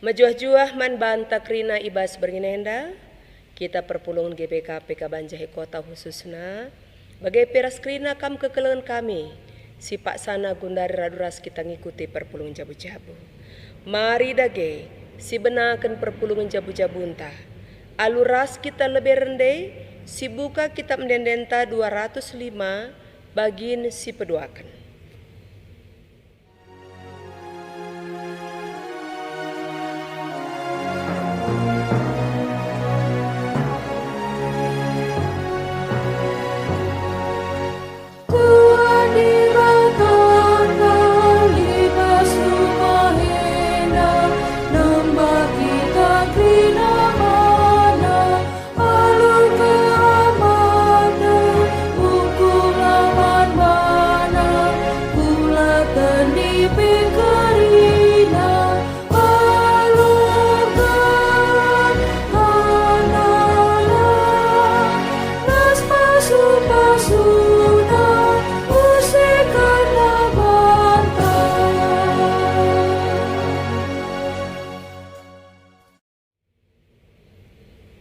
Majuah-juah man banta krina ibas berinenda, kita perpulungan GPKP Kabanjahe Kota khususna, bagai peras krina kam kekelengan kami, si Pak Sana Gundari Raduras kita ngikuti perpulungan jabu-jabu. Mari dage, si benakan perpulungan jabu-jabu entah, aluras kita lebih rendah, si buka kita mendendenta 205, bagin si peduakan.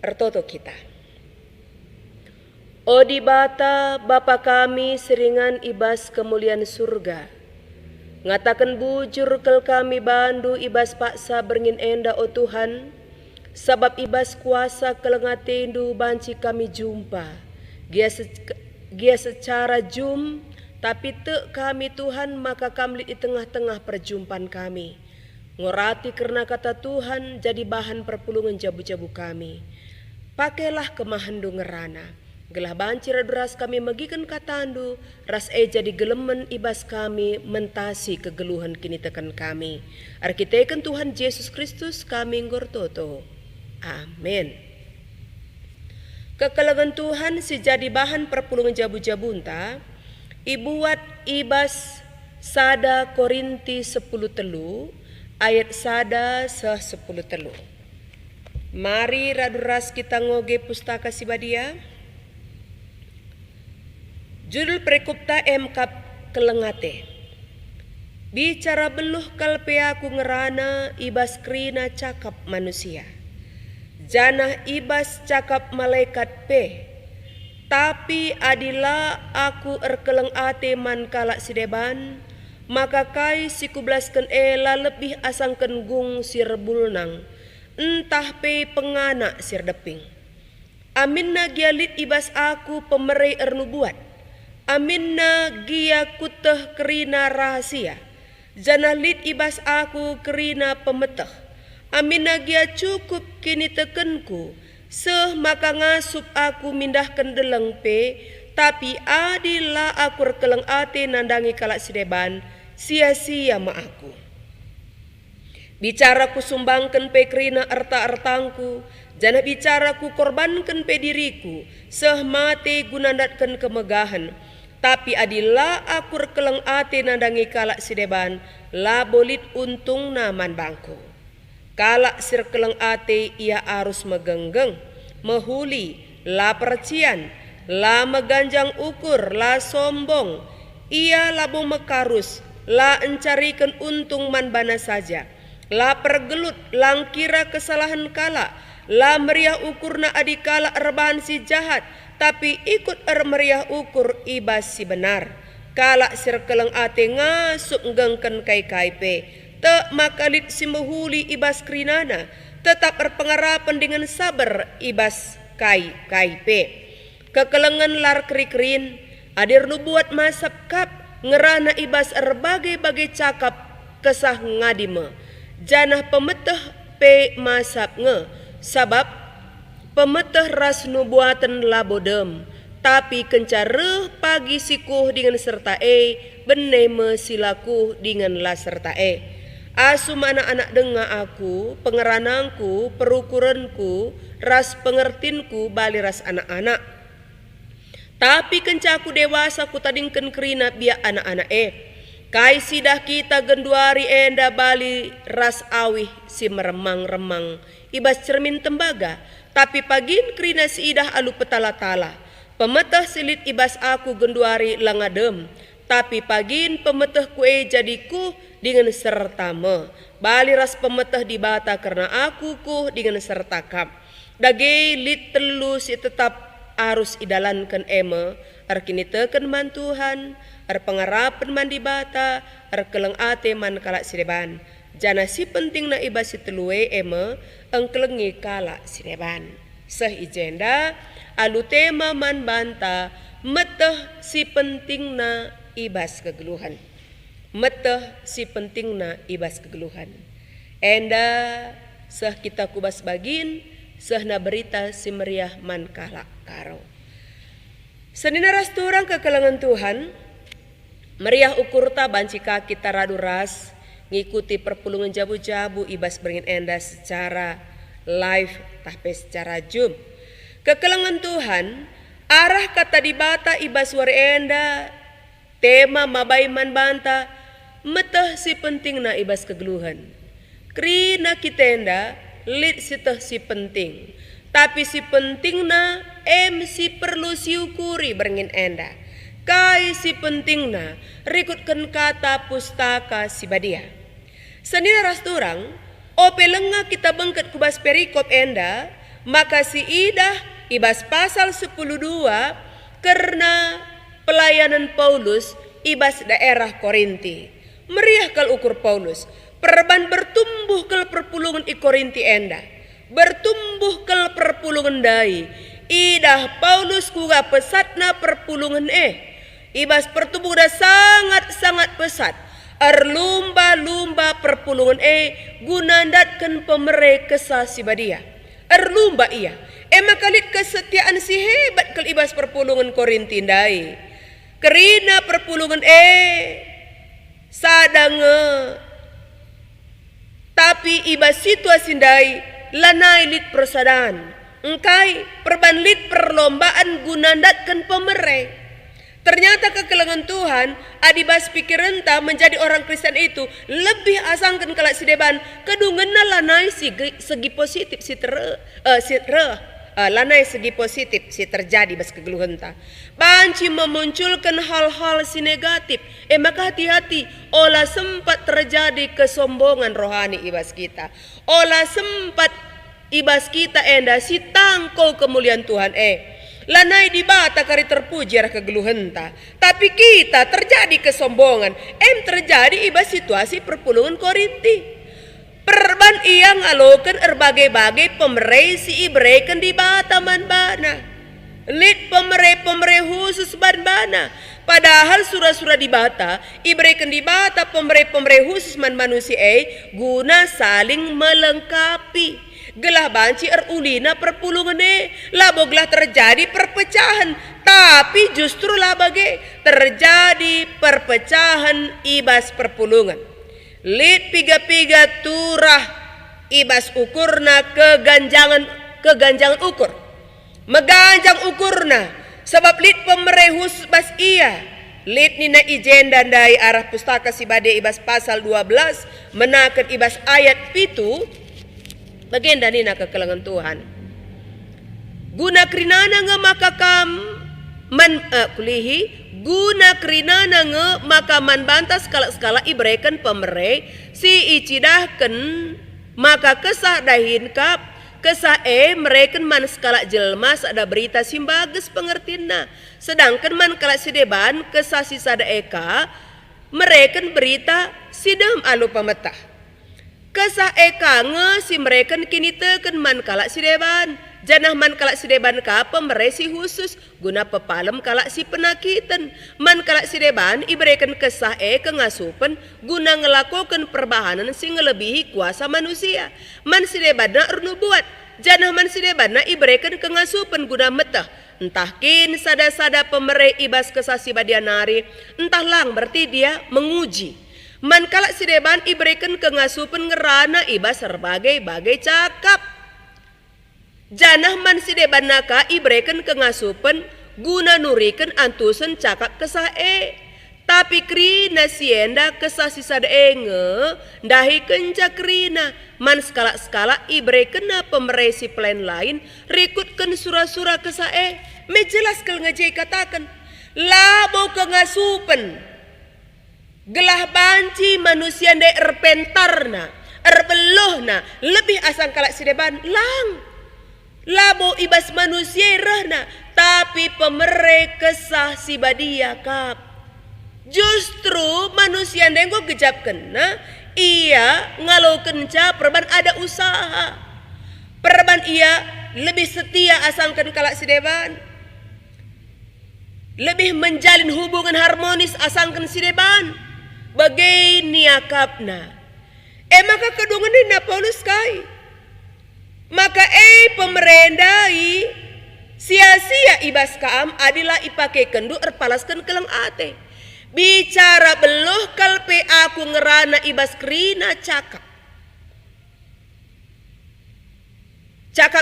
Ertoto kita. Odi bata Bapa kami seringan ibas kemuliaan surga. Ngatakan bujur kel kami bandu ibas paksa berngin enda o Tuhan. Sabab ibas kuasa kelengatendu banci kami jumpa. Gia secara jum tapi te kami Tuhan maka kami di tengah-tengah perjumpaan kami. Ngorati karena kata Tuhan jadi bahan perpulungan jabu-jabu kami. Pakailah kemahandu ngerana, gelah banci raduras kami megikan katandu, ras jadi gelemen ibas kami mentasi kegeluhan kini tekan kami. Arkiteken Tuhan Yesus Kristus kami ngortoto. Amin. Kekelengan Tuhan si jadi bahan perpulungan jabu-jabunta, ibuat ibas sada Korinti 10 telu, ayat sada 10 telu. Mari raduras kita ngoge pustaka sibadia. Judul perikopta kap kelengate. Bicara beluh kalpe aku ngerana ibas krina cakap manusia. Janah ibas cakap malaikat pe. Tapi adila aku erkeleng ate man kalak sideban. Maka kai sikublaskan ela lebih asangken gung si rebulnang. Entah pe pengana sir deping. Aminna gialit ibas aku pemerai ernubuat. Aminna gia kuteh kerina rahasia. Janah lit ibas aku kerina pemeteh. Aminna gia cukup kini tekenku. Seh maka ngasup aku mindahkan deleng pe. Tapi adila aku rekeleng ate nandangi kalak sideban. Sia-sia ma aku. Bicara ku sumbangkan pe kerina erta-ertangku, jana bicara ku korbankan pe diriku, seh mate gunandatkan kemegahan. Tapi adila aku rekeleng ate nandangi kalak sideban, la bolit untung naman bangku. Kalak sirkeleng ate ia arus megenggeng, mehuli, la percian, la meganjang ukur, la sombong, ia labung mekarus, la encarikan untung man bana saja. La pergelut langkira kesalahan kala, la meriah ukurna adikala erbahan si jahat, tapi ikut meriah ukur ibas si benar. Kala sirkeleng ate ngasup ngengken kai pe, te makalit si mehuli ibas krinana, tetap berpengarapan dengan sabar ibas kai pe. Kekelengan lar kri-krin, adir nubuat masap kap, ngerana ibas erbagai-bagai cakap kesah ngadime. Janah pemeteh pe masap nge, sabab pemeteh ras nubuatan labodem, tapi kencareh pagi sikuh dengan serta beneme silaku dengan la serta Asum anak-anak denga aku, pengeranangku, perukuranku, ras pengertinku bali ras anak-anak. Tapi kencaku dewasa ku tadingken kerina biak anak-anak Kai sidah kita genduari enda bali ras awih si meremang-remang. Ibas cermin tembaga, tapi pagin krina si idah alu petala-tala. Pemeteh silit ibas aku genduari langadem, tapi pagin pemeteh kue jadiku dengan sertame. bali ras pemetah di bata karena aku kuh dengan serta kam. Dage lit telu si tetap arus idalankan ema, kini teken man Tuhan, pengarapan man di bata, keleng ate man kalak sireban. Jana si penting na iba si telue ema, kelengi kalak sireban. Seh ijenda, alu tema man banta, meteh si penting na ibas kegeluhan. Meteh si penting na ibas kegeluhan. Enda seh kita kubas bagin, seh na berita si meriah man kalak karo. Senina rasturang kekelangan Tuhan, meriah ukurta banci kaki taradu ras, ngikuti perpulungan jabu-jabu ibas beringin enda secara live tapi secara zoom. Kekelangan Tuhan, arah kata di bata ibas wari enda, tema mabai man banta, meteh si penting na ibas kegeluhan. Krina kitenda, lit si teh si penting. Tapi si penting na si perlu siukuri beringin enda. Kai si penting na rikutkan kata pustaka si badia. Senina rasturang, ope lenga kita bengket kubas perikop enda, maka si idah ibas pasal 10:2 karena pelayanan Paulus ibas daerah Korinti. Meriah kal ukur Paulus, perban bertumbuh kal perpulungan i Korinti enda, bertumbuh kal perpulungan dai. Idah Paulus kuga pesatna perpulungan ibas pertumbuh dah sangat-sangat pesat. Lumba-lumba perpulungan gunandatkan pemerek kesah si badia. Lumba iya. Makalit kesetiaan si hebat kal ibas perpulungan Korinti dai. Kerina perpulungan sadange. Tapi ibas situasi dai lanai lit persadaan. Engkai perbanlit perlombaan gunandatkan pemerek. Ternyata kekelangan Tuhan, adibas pikiran ta menjadi orang Kristen itu lebih asangkan kalak sideban kedungan lanai segi positif lanai segi positif si terjadi bas kegeluhan ta. Banci memunculkan hal-hal si negatif. Maka hati-hati, olah sempat terjadi kesombongan rohani ibas kita. Olah sempat ibas kita enda si tangkau kemuliaan Tuhan lanai di bata kari terpuji arah kegeluhenta. Tapi kita terjadi kesombongan. Terjadi ibas situasi perpulungan Korinti. Perban ia ngalokan erbagai-bagai pemerei si ibrekan di bata man bana. Lit pemerei khusus ban bana. Padahal surah-surah di bata, ibrekan di bata pemerei khusus man manusia guna saling melengkapi. Gelah banci ulina perpulungan laboglah terjadi perpecahan, tapi justru labage terjadi perpecahan ibas perpulungan. Lit piga-piga turah ibas ukurna keganjangan ukur. Meganjang ukurna sebab lit pemerehus bas iya. Lit nina ijen dan dari arah pustaka si bade ibas pasal 12 menakan ibas ayat pitu. Bagian dari nak kekelangan Tuhan. Guna krinana nge maka kulihi guna krinana nge maka man bantas skala ibrekan pemerei si icidahkan maka kesah dahin kap kesah mereken man skala jelmas ada berita simbages pengertina. Sedangkan man kala sideban kesah sisada eka mereken berita sidam alu pemetah. Kesah nge si mereka kini teken man kalak sideban. Janah man kalak sideban ka pemeresi khusus guna pepalem kalak si penakitan. Man kalak sideban iberikan kesah kengasupan guna ngelakukan perbahanan si ngelebihi kuasa manusia. Man sideban na nubuat. Janah man sideban na iberikan kengasupan guna metah. Entah kin sada-sada pemerei ibas kesah si badianari. Entah lang berarti dia menguji. Man kalak sideban iberikan kengasupan ngerana ibas berbagai-bagai cakap. Janah man sideban naka iberikan kengasupan guna nurikan antusan cakap kesah Tapi krina sienda kesah sisada nge dahi kenca krina man skala-skala iberikan na pemeresi plan lain rikutkan surah-surah kesah mejelas kal ngejai katakan labo kengasupan. Gelah banci manusia nde erpentarna erbelohna lebih asang kalak sideban lang labo ibas manusia rahna tapi pemere kesah si badia kap justru manusia denggo gejap kena ia ngalau kenca perban ada usaha perban ia lebih setia asangkan kalak sideban lebih menjalin hubungan harmonis asangkan sideban bagai niakapna maka kedungan ni Paulus kai maka pemerendai sia-sia ibas kaam adilah ipake kendu erpalaskan kelang ate bicara beloh kalpe aku ngerana ibas krina cakap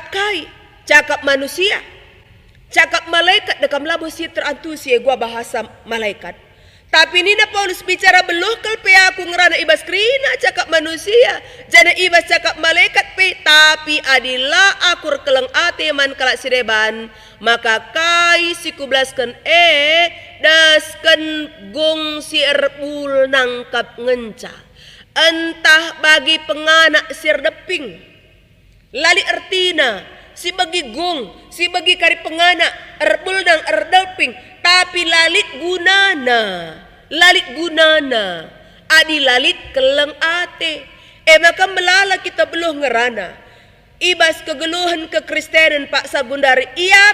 kai cakap manusia cakap malaikat dekam labo si terantusi gua bahasa malaikat tapi nina Paulus bicara beloh kalpe aku ngerana ibas krina cakap manusia jana ibas cakap malaikat pe tapi adilah akur keleng ate man kalak sideban maka kai si kublaskan daskan gong si erbul nangkap ngenca entah bagi penganak sir deping lali ertina si bagi gong si bagi kari penganak erbul nang erdeping tapi lalit gunana adi lalit keleng ate maka melala kita belum ngerana ibas kegeluhan kekristenan Pak Sabundari ia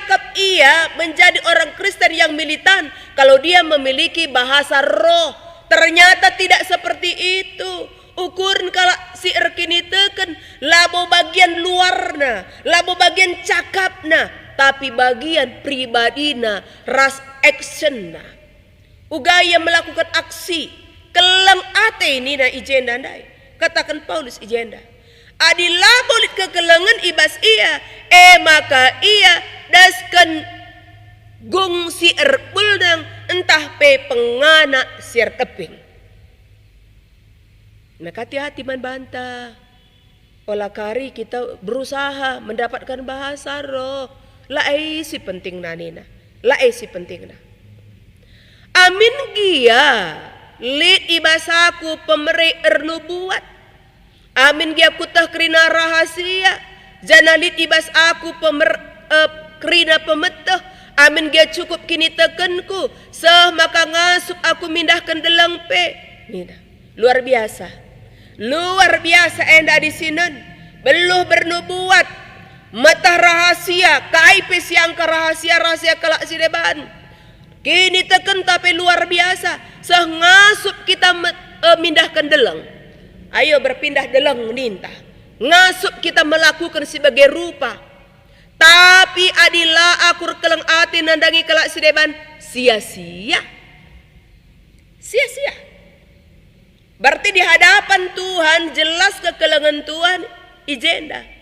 menjadi orang Kristen yang militan kalau dia memiliki bahasa roh ternyata tidak seperti itu ukuran kalau si erkini teken labo bagian luarna labo bagian cakapna tapi bagian pribadina ras actionna ugaya melakukan aksi keleng ate ini na ijenda ndai katakan Paulus ijenda adilah bolit kekelengan ibas ia maka ia daskan gong si erbulnang entah pe pengana siar teping nak hati-hati man bantah olah kari kita berusaha mendapatkan bahasa roh lae si penting nanina lae si penting na amin gia lit ibasaku pemere ernubuat amin gia kutah kerina rahasia janalit ibas aku kerina pemetah amin gia cukup kini tekenku seh maka ngasup aku mindahkan delang pe nina luar biasa enda di sinan beluh bernubuat mata rahasia kai pe siangka rahasia kelak sideban kini teken tapi luar biasa seh ngasup kita mindahkan delang ayo berpindah delang nintah ngasup kita melakukan sebagai rupa tapi adilah akur keleng ati nandangi kelak sideban sia-sia berarti di hadapan Tuhan jelas kekelengan Tuhan ijenda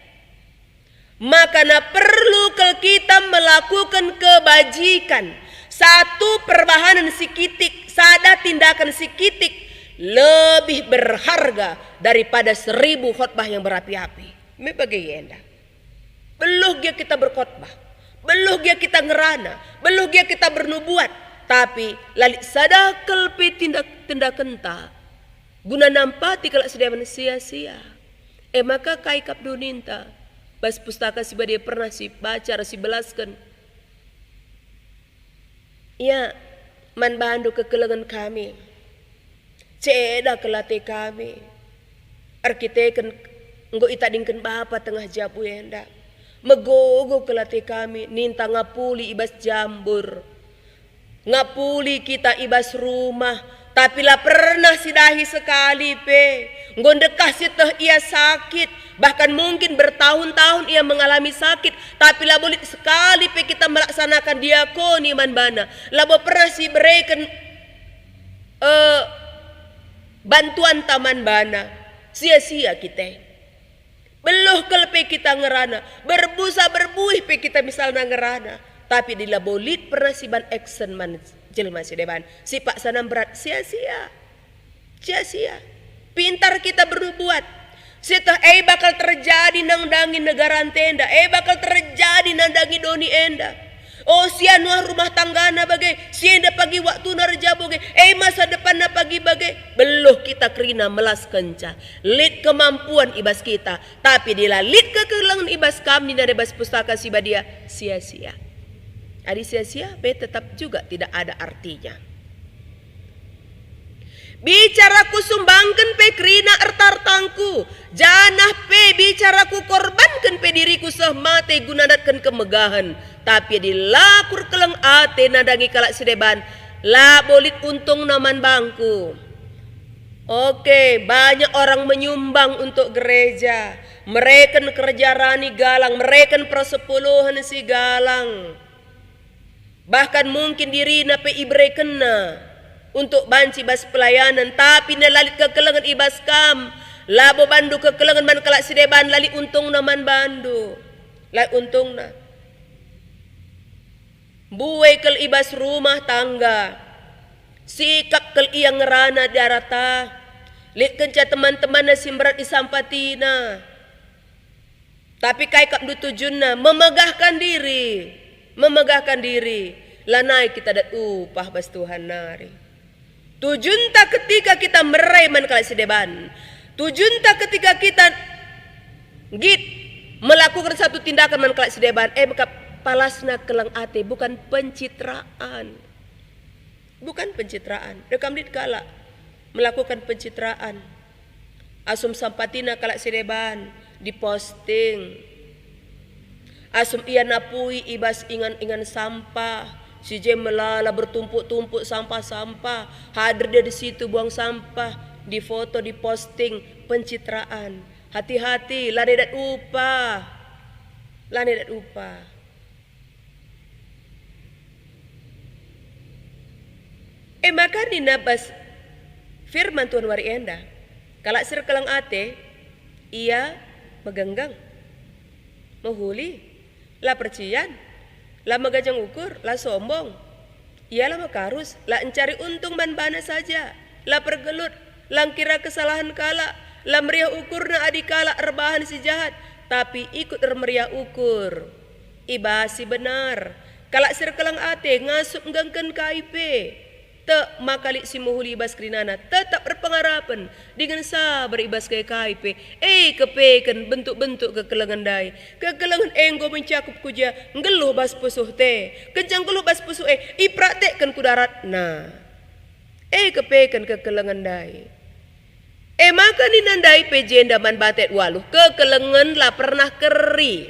maka perlu kita melakukan kebajikan satu perbahanan sikitik sada tindakan sikitik lebih berharga daripada 1000 khotbah yang berapi-api. Me bagaimana? Beluh dia kita berkhotbah, beluh dia kita ngerana, beluh dia kita bernubuat, tapi lalik sadakal pe tindakan ta guna nampati kalau sudah sia-sia. Maka kai kap duninta bas pustaka si dia pernah si baca si belaskan. Ya man bandu kekelengan kami. Ceda kelate kami. Arkiteken nggo itadingkeun bapa tengah jabu enda. Megogo kelate kami ninta ngapuli ibas jambur. Ngapuli kita ibas rumah. Tapi lah pernah sidahi sekali pe. Ngondekah siteh ia sakit. Bahkan mungkin bertahun-tahun ia mengalami sakit. Tapi lah boleh sekali pe kita melaksanakan diakoni manbana. Lah pernah si berikan bantuan taman bana. Sia-sia kita. Beluh kelpe kita ngerana. Berbusa berbuih pe kita misalnya ngerana. Tapi di labolit pernah si ban action man jelma si deban. Si pak sanam berat sia-sia. Sia-sia. Pintar kita berbuat. Sita bakal terjadi nang dangi negara tenda. Bakal terjadi nang dangi doni enda. Oh sia nuah rumah tanggana bagai, sia dah pagi waktu narja bagai, masa depan na pagi bagai. Beluh kita kerina melas kenca, lit kemampuan ibas kita, tapi dilalit kekelangan ibas kami dari bas pustaka si badia sia-sia. Adi sia-sia, tetap juga tidak ada artinya. Bicaraku sumbangkan pe kerina artartangku, janah pe bicaraku korbankan pe diriku sehmate gunadatkan kemegahan. Tapi dilakur keleng ate nadangi kalak sideban, la bolit untung naman bangku. Oke, banyak orang menyumbang untuk gereja, mereka kerja rani galang, mereka persepuluhan si galang. Bahkan mungkin diri nape ibre kena untuk banci bas pelayanan, tapi nalalit kekelengan ibas kam, labo bandu kekelengan man kalak sideban lali untung naman bandu, lali untung na. Buai kel ibas rumah tangga, sikap kel iyang ngerana darata, lit kenca teman-teman na simberat isampatina. Tapi kai kap du tujunna memegahkan diri, lanai kita dat upah bas Tuhan nari. Tujunta ketika kita merai man kalak sideban, tujunta ketika kita git melakukan satu tindakan man kalak sideban, maka palasna kelang ate, bukan pencitraan. Bukan pencitraan. Rekam dit kala melakukan pencitraan. Asum sampatina kalak sideban diposting. Asum ia napui ibas ingan sampah. Si jem melala bertumpuk-tumpuk sampah-sampah. Hadir dia di situ buang sampah, difoto, diposting, pencitraan. Hati-hati, lanedat upah. Lanedat upah. Maka dinabas firman Tuhan wari enda, kalak sir kelang ate, ia megenggang, menghuli, la percian, la megajang ukur, la sombong, ia la makarus, la mencari untung man-bana saja, la pergelut, la kira kesalahan kala, la meriah ukur na adikala erbahan si jahat, tapi ikut meriah ukur, ibasi benar, kalak sir kelang ate ngasup nggangken KIP. Tak makalik si muhuli ibas kerinana tetap berpengarapan dengan sabar ibas ke KIP. Kepeken bentuk-bentuk kekelengan dai, kekelengan enggo mencakup kuja ngeluh bas pusuh te, kencang geluh bas pusuh ipraktekkan kudarat na. Kepeken kekelengan dai. Maka ninandai pejenda man batet waluh kekelengan lah pernah keri.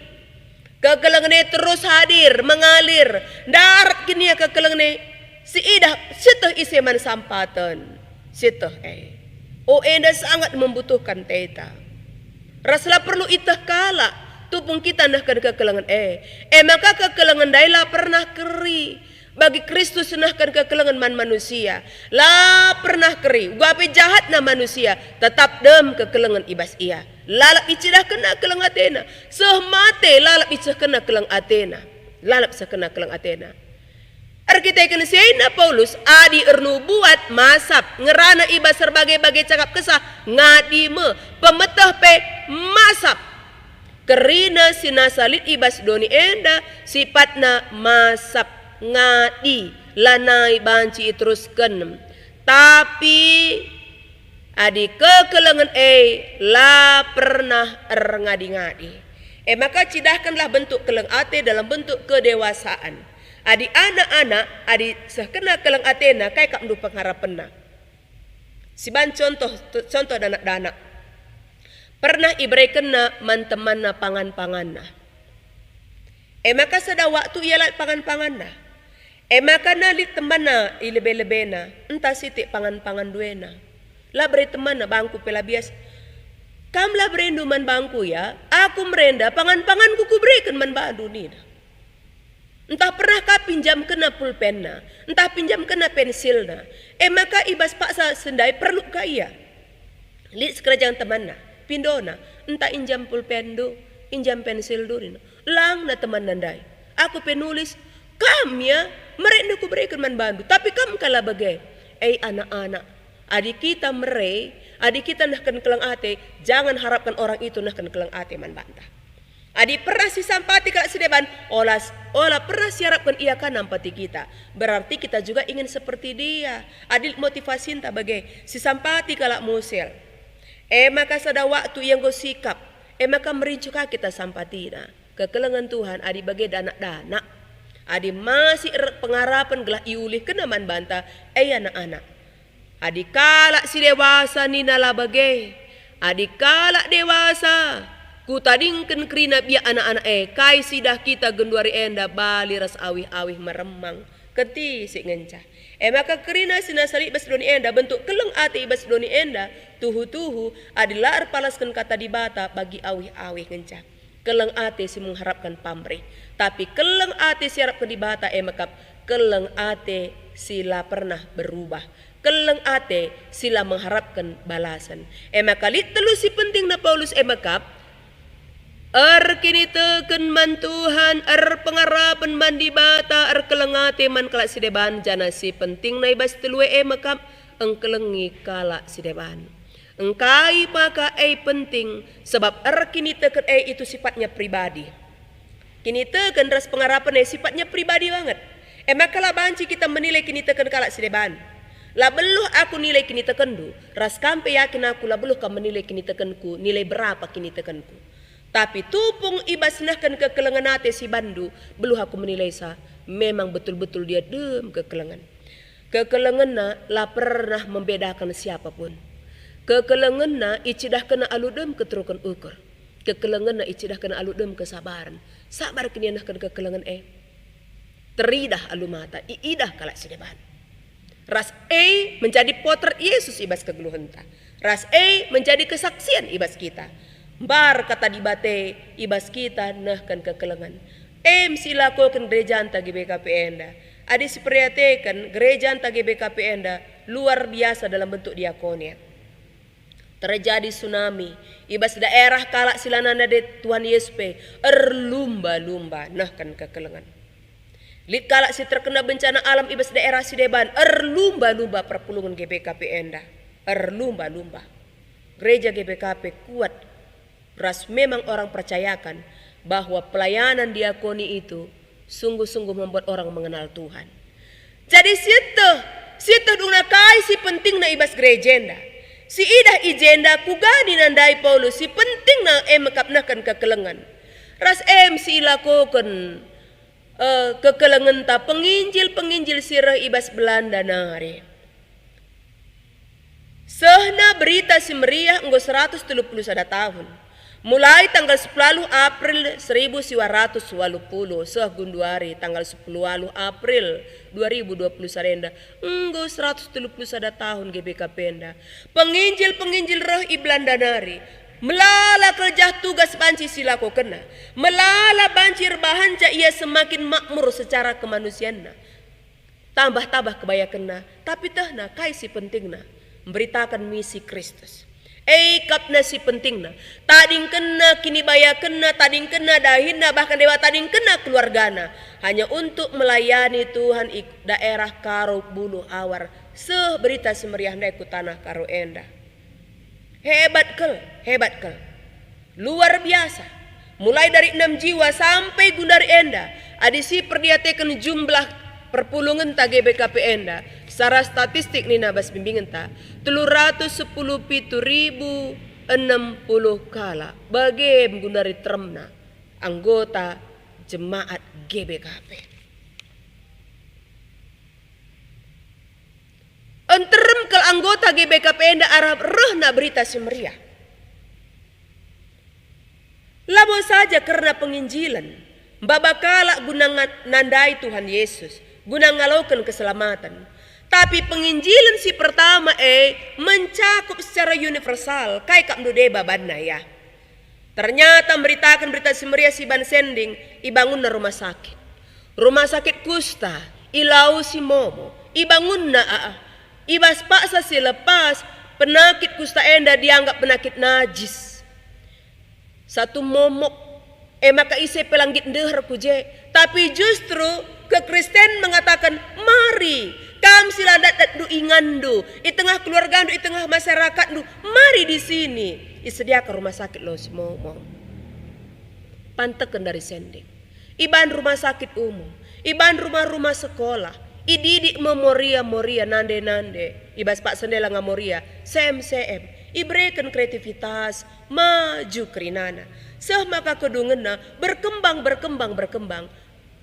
Kekelengan terus hadir mengalir darat kini kekelengan si idah sitah iseman sampatan sitah enda sangat membutuhkan teta raslah perlu itah kala tupung kita nahkan kekelengan maka kekelengan daila pernah keri bagi Kristus nahkan kekelengan man manusia lah pernah keri guape jahat na manusia tetap dem kekelengan ibas ia lalap icidah kena kelang atena sehmate lalap icah kena kelang atena lalap sekena kelang atena. Arkiteken siena Paulus adi ernu buat masap ngerana iba serbagai-bagai cakap kesah ngadi me pemetah pe masap kerina sinasalit ibas doni enda sifatna masap ngadi lanai banci teruskan tapi adi kekelengan la pernah ngadi-ngadi maka cidahkanlah bentuk keleng ate dalam bentuk kedewasaan. Adi anak-anak, adi sekena kelang atena kai kak mdu pengharapenna. Siban contoh danak-danak. Pernah ibrei kena mantemanna pangan-panganna. Maka sada waktu ia lat pangan-panganna. Maka nalit temanna ilebe-lebena, entah sitik pangan-pangan duena. Lah beri temanna bangku pelabias. Kam lah berendu man bangku ya, aku merenda pangan-panganku kuberikan man badu nina. Entah pernah kah pinjam kena pulpenna, entah pinjam kena pensilna. Maka ibas paksa sendai perlu kaya. Lit sekerajang temanna, pindona, entah injam pulpen do, injam pensil do. Lang na teman nandai. Aku penulis, kam ya, mereka ku berikan man bandu. Tapi kam kalah bagai. Anak-anak, adik kita merai, adik kita nahkan kelang ate, jangan harapkan orang itu nahkan kelang ate man bantah. Adi pernah si sampati kalak sideban, olah pernah siarapkan ia kan nampati kita. Berarti kita juga ingin seperti dia. Adil motivasi tak bagai si sampati kalak musel. Maka sada waktu yang go sikap, maka merincuka kita sampatina. Kekelengan Tuhan adi bagai danak-danak. Adi masih pengarapan gelah iulih kenaman banta, anak-anak. Adi kalak si dewasa nina bagai. Adi kalak dewasa. Ku tadingken krina biya anak-anak kai sidah kita genduari enda bali ras awih-awih meremang keti si ngencah. Maka krina sinasari ibas doni enda bentuk keleng ati ibas doni enda tuhu-tuhu adalah arpalaskan kata di bata bagi awih-awih ngencah. Keleng ati si mengharapkan pamrih, tapi keleng ati si harapkan di bata makap keleng ati sila pernah berubah. Keleng ati sila mengharapkan balasan. Maka litelu si penting na Paulus makap kini teken man Tuhan, pengarapan man di bata, kelengate man kalak sideban, jana si penting na ibas telue makam, kelengi kalak sideban. Engkai maka penting, sebab kini teken itu sifatnya pribadi. Kini teken ras pengarapan sifatnya pribadi banget. Maka lah banci kita menilai kini teken kalak sideban. Lah beluh aku nilai kini tekendu, ras kampe yakin aku lah beluh kamu menilai kini tekenku, nilai berapa kini tekenku. Tapi tupung ibasnahkan kekelengan ate si bandu, beluh aku menilai memang betul-betul dia dem kekelengan. Kekelengan lah pernah membedakan siapapun. Kekelengan na icidah kena aludem keterukan ukur. Kekelengan na icidah kena aludem kesabaran. Sabar kini nahkan kekelengan teridah alu mata, iidah kalak sideban. Ras menjadi potret Yesus ibas kegeluhenta. Ras menjadi kesaksian ibas kita. Bar kata dibate ibas kita nahkan kekelengan. Silakokan gereja anta GBKP enda. Adi sipriatekan gereja anta GBKP enda luar biasa dalam bentuk diakonia. Terjadi tsunami ibas daerah kalak silananda de Tuhan Yesus lumba-lumba nahkan kekelengan. Lit kalak si terkena bencana alam ibas daerah sideban lumba-lumba perpulungan GBKP enda lumba-lumba. Gereja GBKP kuat. Ras memang orang percayakan bahwa pelayanan diakoni itu sungguh-sungguh membuat orang mengenal Tuhan. Jadi situ duna kai si penting na ibas gerejenda. Si idah ijenda kugani nandai Paulus si penting na makapnakan kekelengan. Ras si ilakokan kekelengan ta penginjil sirah ibas Belanda nari. Sehna berita si meriah nggo 130 tahun. Mulai tanggal 10 April 1920 seh gunduari tanggal 10 April 2020 sarenda enggo 130 tahun GBKP enda. Penginjil roh Belanda nari melala kerja tugas banci silako kena. Melala banci bahanca ia semakin makmur secara kemanusiaan. Tambah-tambah kebaya kena, tapi tahna kai si pentingna memberitakan misi Kristus. Kapna si pentingna tading kena kini baya kena tading kena dahinna bahkan dewa tading kena keluargana hanya untuk melayani Tuhan daerah karo bulu awar berita semeriah ku tanah karo enda. Hebat kel luar biasa. Mulai dari 6 jiwa sampai gundari enda adisi perdiatekan jumlah perpulungan ta GBKP enda secara statistik nina bas bimbingan ta 310.760 kala bagi menggunari termna anggota jemaat GBKP. Enterem ke anggota GBKP enda Arab rehna berita semeriah. Labo saja karena penginjilan babakala guna nandai Tuhan Yesus guna ngalaukan keselamatan. Tapi penginjilan si pertama mencakup secara universal kai kak mdude babanna ya. Ternyata memberitakan berita semeriah si ban sending ibangun na rumah sakit. Rumah sakit kusta ilau si momo ibangun na ibas paksa si lepas penakit kusta enda dianggap penakit najis. Satu momok maka isi pelanggit dehar kuje. Tapi justru kekristen mengatakan mari kam sila dat du ingandu di tengah keluarga du di tengah masyarakat du mari di sini disediakan rumah sakit lo semua. pantekan dari sending. Iban rumah sakit umum, iban rumah-rumah sekolah, ididik memoria nande ibas pak sendela ngamoria, sem ibreken kreativitas maju kerinana. Seh maka kedungena berkembang.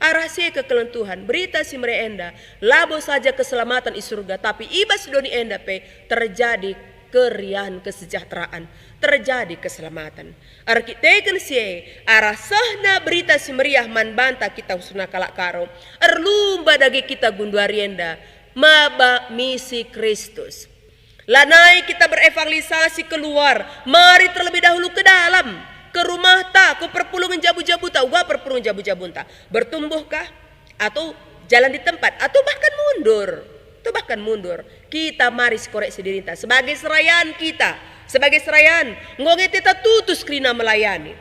Arah si kekelentuhan, berita si merenda, labo saja keselamatan di surga, tapi ibas doni enda pe terjadi keriahan kesejahteraan, terjadi keselamatan. Arkiteken si arah sahna berita si meriah man banta kita usuna kalak karo, erlumba dagi kita gunduarienda, maba misi Kristus. Lanai kita berevangelisasi keluar, mari terlebih dahulu ke dalam. Ke rumah tak, ke perpulungan jabu-jabu tak, wah perpulungan jabu-jabu tak. Bertumbuhkah? Atau jalan di tempat? Atau bahkan mundur? Kita mari koreksi diri kita. Sebagai serayaan kita, sebagai serayaan, ngonge kita tutus krina melayani.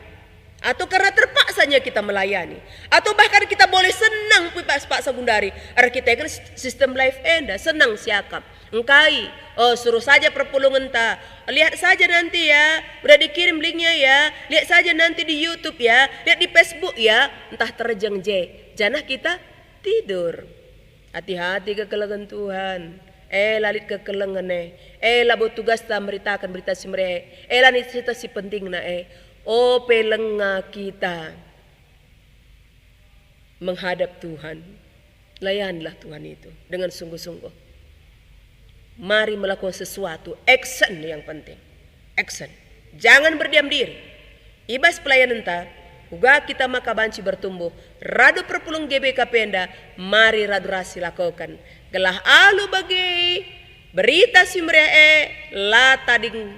Atau karena terpaksanya kita melayani. Atau bahkan kita boleh senang pipas pak segundari. Arkitektur sistem life enda, senang siakap. Engkai, suruh saja perpulungan ta. Lihat saja nanti ya, udah dikirim linknya ya. Lihat saja nanti di YouTube ya, lihat di Facebook ya. Entah terjeng janah kita tidur. Hati-hati kekelengan Tuhan. Lalit kekelengan labo tugas ta meritakan berita si mere. Lanit cerita si penting na pelenga kita menghadap Tuhan. Layanlah Tuhan itu dengan sungguh-sungguh. Mari melakukan sesuatu, action yang penting. Action. Jangan berdiam diri. Ibas pelayanan ta, uga kita maka banci bertumbuh. Radu perpulung GBK penda, mari radu rasi lakukan. Gelah alu bagi berita si mereka la tading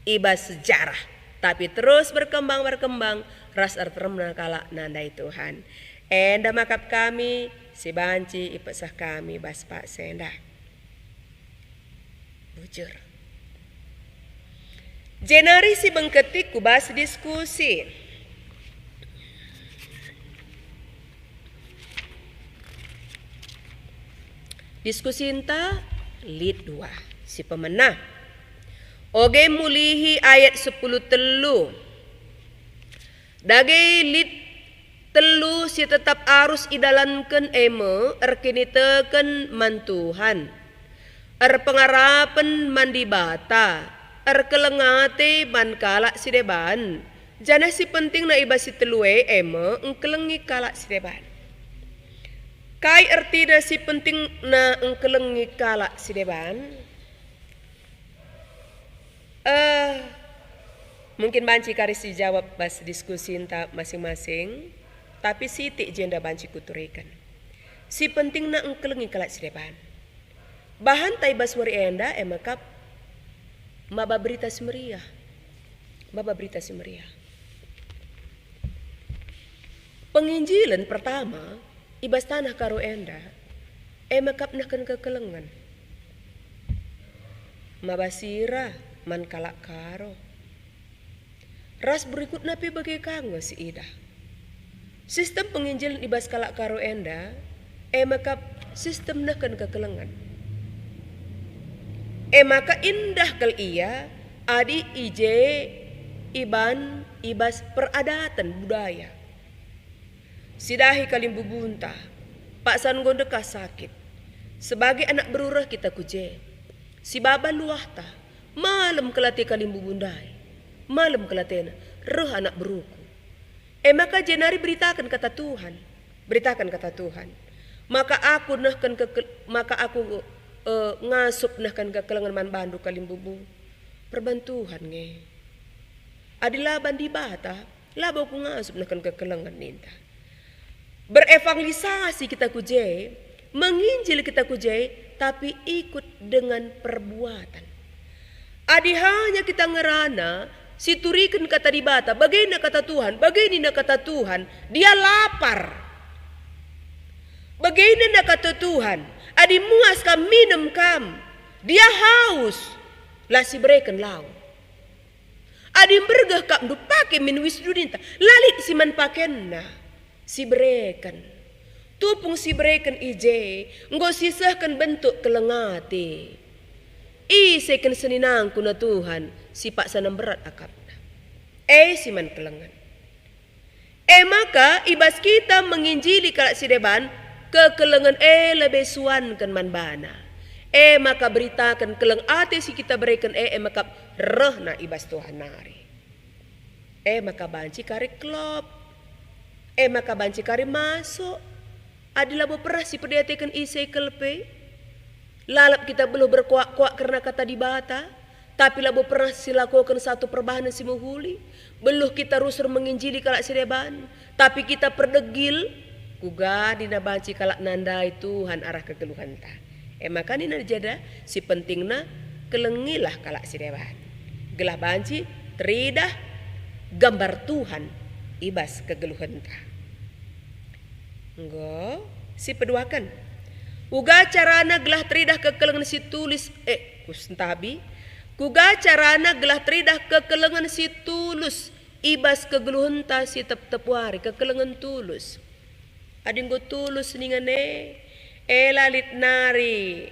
ibas sejarah. Tapi terus berkembang, ras arteremna kala nandai Tuhan. Enda makap kami, si banci ipesah kami bas pak senda. Bujur. Jenari si bengketik kubas diskusi. Diskusi inta lead 2 si pemenang. Oge mulihi ayat 10 telu. Dage lead telu si tetap arus idalankan erkiniteken mantuhan. Pengarapan mandi bata, kelengate man kalak si deban. Jana si penting na iba si telue engkelengi kalak si deban. Kai erti na si penting na engkelengi kalak si deban. Mungkin banci karis dijawab bas diskusi entah masing-masing, tapi sitik jenda banci kuturikan. Si penting na engkelengi kalak si deban. Bahan tai baswari enda makap maba berita semeriah. Penginjilan pertama ibas tanah karo enda makap nakan kekelengan. Mabasira man kalak karo. Ras berikut napi bagai kanggo si ida. Sistem penginjilan ibas kalak karo enda makap sistem nakan kekelengan. Maka indah kal ia adi ije iban ibas peradatan budaya. Sidahi kalim bubunta, Pak San gondeka sakit. Sebagai anak berurah kita kuje. Si baba luahta, malam kelati kalim bubundai. Malam kelatena, reh anak beruku. Maka jenari beritakan kata Tuhan. Maka aku ngasup nahkan kekelengan man bandu kalim bubu perbantuhan nge adila bandi bata labo ku ngasup nahkan kekelengan ninta berevangelisasi kita kuje menginjil kita kuje tapi ikut dengan perbuatan adi hanya kita ngerana siturikan kata di bata bagaina kata Tuhan dia lapar bagaina kata Tuhan adi muas kam minum kam. Dia haus. Lah si berikan lau. Adi bergah kam du pake min wisdudinta. Lalit si man pakenna. Si berikan. Tupung si berikan ije. Ngo sisahkan bentuk kelengati. Isekan seninangku na Tuhan. Si pak sanam berat akapna. Si man kelengan. Maka ibas kita menginjili kalak sideban kekelengan lebih suan kan man bana. Maka beritakan keleng ate si kita berikan maka reh na ibas Tuhan nari. Maka banci kari klop. Maka banci kari masuk. Adilah pernah si pediatikan isai kelpe. Lalap kita belum berkuak-kuak karena kata dibata. Tapi labo pernah silakukan satu perbahanan si muhuli. Beluh kita rusur menginjili kalak sideban. Tapi kita perdegil. Kuga dina banci kalak nandai Tuhan arah kegeluhan ta. Maka nina jada si pentingna kelengilah kalak sideban. Gelah banci teridah gambar Tuhan ibas kegeluhan ta. Nggo si peduakan. Uga carana gelah teridah kekelengan si tulis kustabi. Kuga carana gelah teridah kekelengan si tulus ibas kegeluhan ta si tepuari kekelengan tulus. Ading go tulus ningane lalit nari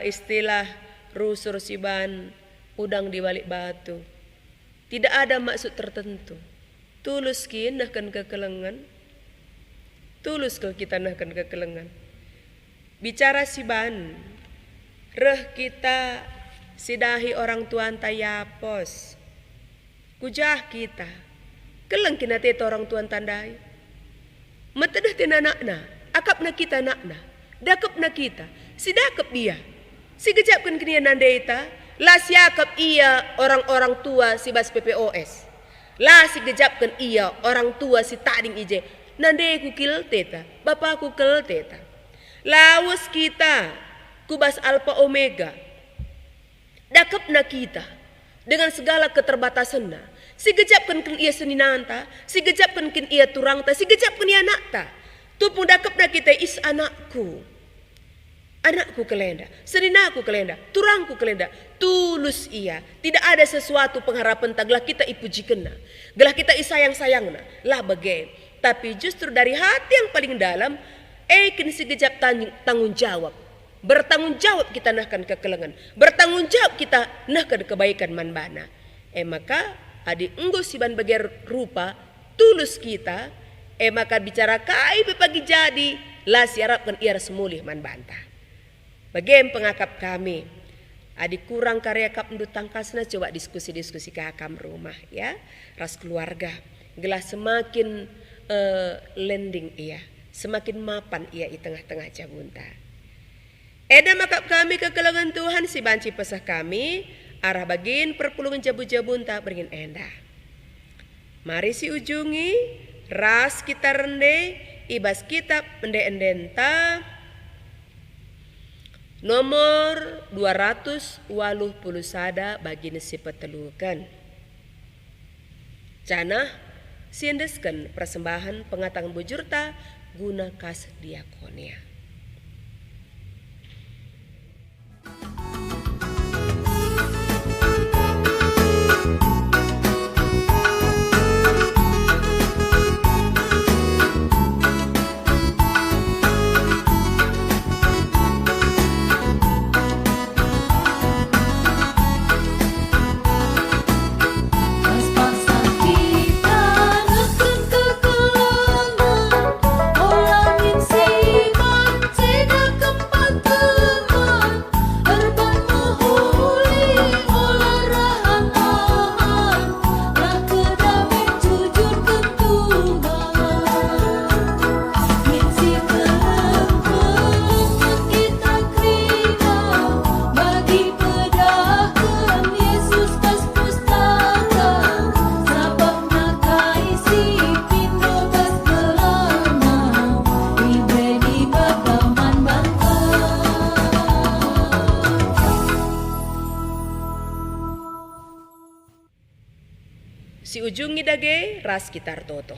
istilah rusur siban udang di balik batu. Tidak ada maksud tertentu. Tulus kinah kan kekelengan. Tulus kalau kita nahkan kekelengan. Bicara siban reh kita sidahi orang tuan tayapos. Kujah kita. Keleng kina teta orang tuan tandai. Matedah tina nakna. Akap na kita nakna. Dakap na kita. Si dakap dia. Si gejapkan kini nandaita. La siakap ia orang-orang tua si bas PPOS. La si gejapkan ia orang tua si tading ije. Nandai ku kil teta. Bapakku kel teta. Lawas kita. Kubas alfa omega. Dakap na kita. Dengan segala keterbatasannya. Si gejapkan kin ia seninanta. Si gejapkan kin ia turangta. Si gejapkan ia anakta. Tupung dakap na kita is anakku. Anakku kelenda. Seninaku kelenda. Turangku kelenda. Tulus ia. Tidak ada sesuatu pengharapan taglah kita ipujikenna. Gelah kita isayang-sayangna. Lah bagai. Tapi justru dari hati yang paling dalam. Kin si gejap tanggung jawab. Bertanggung jawab kita nahkan kekelengan. Bertanggung jawab kita nahkan kebaikan manbana. Maka adik enggo siban bagai rupa tulus kita. Maka bicara kai pagi jadi lah siarapkan ia semulih manbanta. Bagian pengakap kami. Adik kurang karya kap ndut tangkasna coba diskusi-diskusi ke akam rumah ya. Ras keluarga. Gelah semakin lending ia. Semakin mapan ia di tengah-tengah jabunta. Eda makap kami kekelengan Tuhan si banci pesah kami arah bagin perpulungan jabu-jabunta beringin endah. Mari si ujungi ras kita rende ibas kitab ende-endenta nomor 280 sada bagin si petelukan. Canah siendeskan persembahan pengatang bujurta guna kas diakonia. Si ujungi dage ras kitar toto.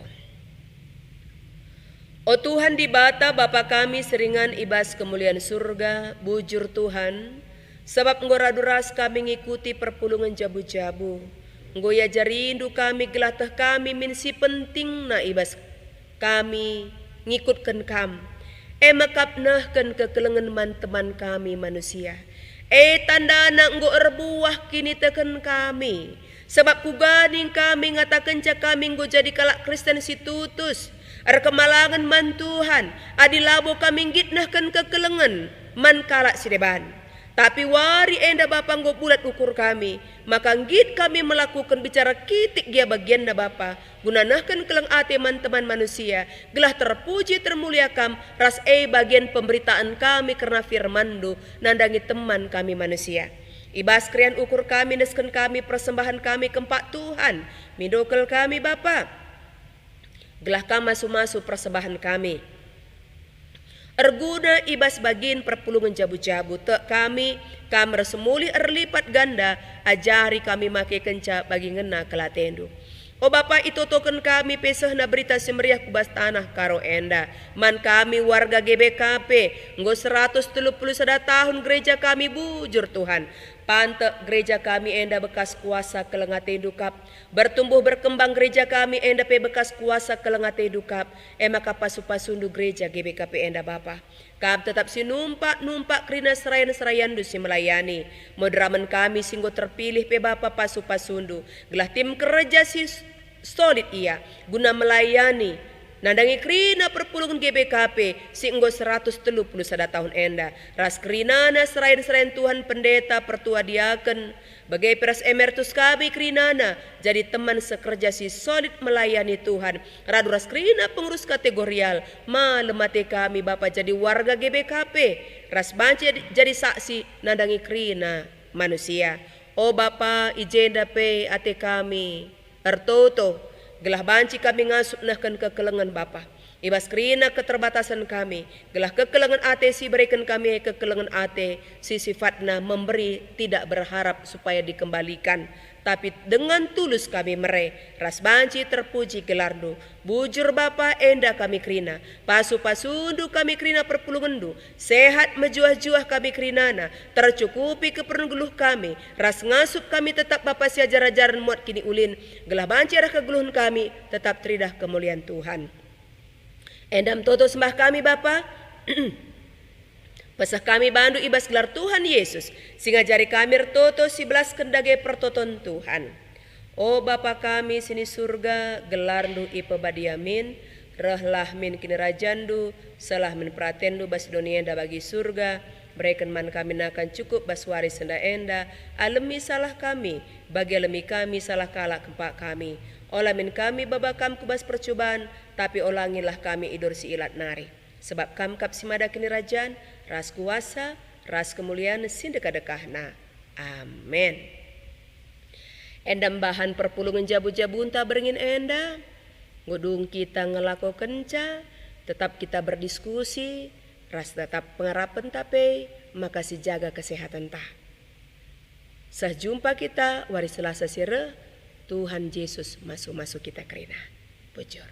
O Tuhan di bata Bapa kami seringan ibas kemuliaan surga, bujur Tuhan, sebab Engkau raduras kami ngikuti perpulungan jabu-jabu. Engkau ya jarindu kami gelatah kami min si penting na ibas kami ngikutkan kam. Makapnahkan kekelengan man teman kami manusia. Tanda na Engkau erbuah kini teken kami. Sebab kuganing kami ngatakan ca kami nggo jadi kalak Kristen si tutus. Ar kemalangan man Tuhan, adilabo kami gitnahkan kekelengan man kalak si deban. Tapi wari enda Bapa nggo bulat ukur kami, maka git kami melakukan bicara kitik dia bagian na Bapa, gunanahkan kelang ate man teman manusia, gelah terpuji termuliakam ras bagian pemberitaan kami karena firman-Du nandangi teman kami manusia. Ibas krian ukur kami nesken kami persembahan kami kempak Tuhan, midokel kami Bapa, gelah kam masu-masu persembahan kami. Erguna ibas bagin perpulungan jabu-jabu tek kami semuli erlipat ganda ajari kami make kenca bagi ngena kelatendu. O Bapa itu token kami pesah na berita semeriah kubas tanah karo enda. Man kami warga GBKP nggo 130 tahun gereja kami bujur Tuhan. Pante gereja kami enda bekas kuasa kelengate dukap. Bertumbuh berkembang gereja kami enda pe bekas kuasa kelengate dukap. Maka pasu-pasundu gereja GBKP enda Bapa. Kam tetap si numpak krina serayan si melayani. Moderamen kami singgo terpilih pe Bapa pasu-pasundu. Gelah tim kerja si solid ia guna melayani. Nandangi krina perpulungan GBKP singgo 131 tahun enda. Ras krinana serayan Tuhan pendeta pertua diaken. Bagai peras emeritus kami krinana jadi teman sekerja si solid melayani Tuhan. Radu ras krina pengurus kategorial malemate kami Bapa jadi warga GBKP. Ras banci jadi saksi nandangi krina manusia. O Bapa ijenda pe ate kami ertoto. Gelah banci kami ngasupnahkan kekelengan Bapa. Ibas krina keterbatasan kami. Gelah kekelengan ate si berikan kami kekelengan ate si sifatna memberi tidak berharap supaya dikembalikan. Tapi dengan tulus kami mere. Ras banci terpuji gelardu. Bujur Bapa enda kami krina. Pasu-pasundu kami krina perpulungandu. Sehat mejuah-juah kami krinana. Tercukupi keperluan kami. Ras ngasup kami tetap Bapa si ajar-ajaran muat kini ulin. Gelah banci arah kegeluhan kami. Tetap teridah kemuliaan Tuhan. Endam toto sembah kami Bapa. Pesah kami bandu ibas gelar Tuhan Yesus. Singa jari kami rtoto 11 kendage pertoton Tuhan. O Bapa kami sini surga gelarndu ipe badiamin. Rehlah min kini rajandu. Salah min pratendu bas dunia enda bagi surga. Berikan man kami nakan cukup bas waris enda enda. Alemi salah kami. Bagi alemi kami salah kalak kempak kami. Olah min kami babakam kubas percobaan. Tapi olangilah kami idur si ilat nari. Sebab kam kap simada kini rajan, ras kuasa, ras kemuliaan sindekah-dekahna. Amin. Endam bahan perpulungan jabu-jabu entah beringin enda. Ngudung kita ngelako kenca, tetap kita berdiskusi, ras tetap pengarapan tapi, maka si jaga kesehatan tah. Sejumpa kita waris Selasa sire, Tuhan Yesus masuk-masuk kita kerina. Bujur.